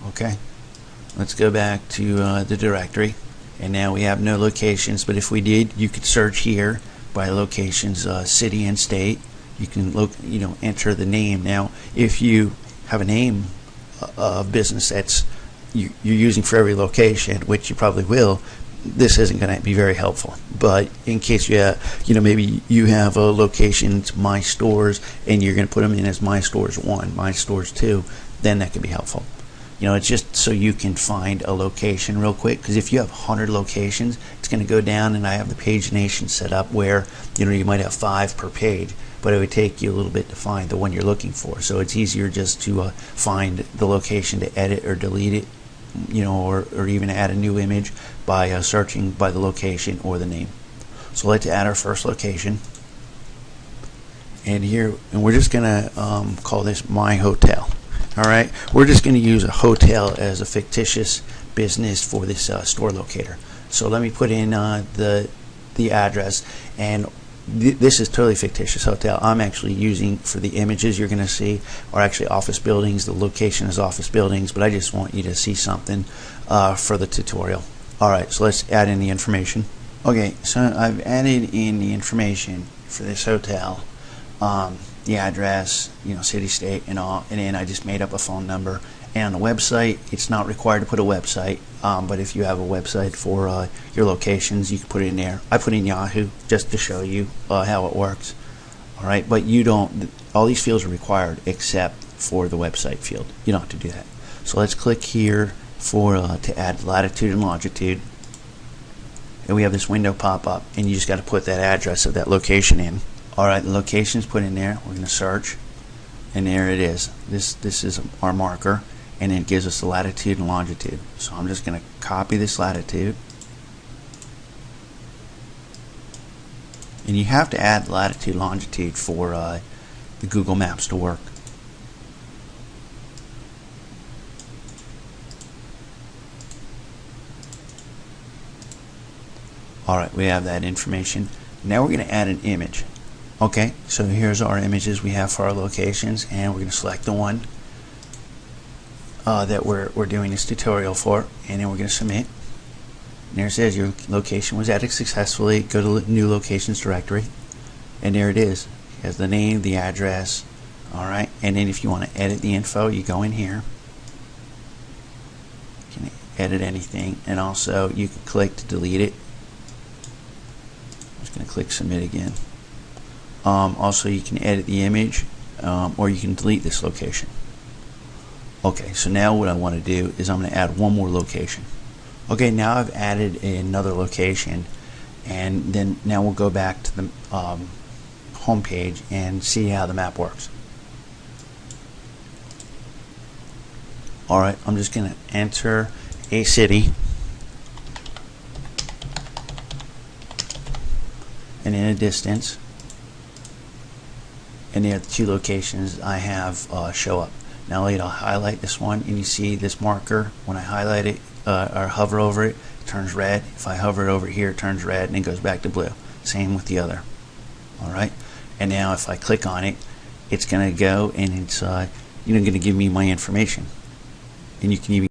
Okay, let's go back to the directory, and now we have no locations, but if we did, you could search here by locations, city and state. You can enter the name. Now if you have a name of business that's you're using for every location, which you probably will, this isn't going to be very helpful. But in case maybe you have a location, My Stores, and you're going to put them in as My Stores 1, My Stores 2, then that could be helpful. It's just so you can find a location real quick, because if you have 100 locations, it's going to go down, and I have the pagination set up where you might have 5 per page, but it would take you a little bit to find the one you're looking for. So it's easier just to find the location to edit or delete it, or even add a new image by searching by the location or the name. So let's add our first location, and we're just gonna call this My Hotel. Alright, we're just going to use a hotel as a fictitious business for this store locator. So let me put in the address, and this is totally fictitious hotel. I'm actually using, for the images you're going to see, are actually office buildings. The location is office buildings, but I just want you to see something for the tutorial. Alright, so let's add in the information. Okay, so I've added in the information for this hotel. The address, city, state, and all, and then I just made up a phone number. And on the website, it's not required to put a website, but if you have a website for your locations, you can put it in there. I put in Yahoo just to show you how it works. Alright, but you don't, all these fields are required except for the website field. You don't have to do that. So let's click here to add latitude and longitude, and we have this window pop up, and you just got to put that address of that location in. Alright, the location is put in there. We're going to search, and there it is. This is our marker, and it gives us the latitude and longitude. So I'm just going to copy this latitude, and you have to add latitude and longitude for the Google Maps to work. Alright, we have that information. Now we're going to add an image. Okay, so here's our images we have for our locations, and we're going to select the one that we're doing this tutorial for, and then we're going to submit. And there it says your location was added successfully. Go to the new locations directory, and there it is. It has the name, the address. Alright, and then if you want to edit the info, you go in here. You can edit anything, and also you can click to delete it. I'm just going to click submit again. Also, you can edit the image, or you can delete this location. Okay, so now what I want to do is I'm going to add one more location. Okay, now I've added another location, and then now we'll go back to the home page and see how the map works. Alright, I'm just going to enter a city, and in a distance, and there are the 2 locations I have show up. Now I'll highlight this one, and you see this marker. When I highlight it or hover over it, it turns red. If I hover it over here, it turns red, and it goes back to blue. Same with the other. Alright, and now if I click on it, it's going to go, and it's going to give me my information. And you can even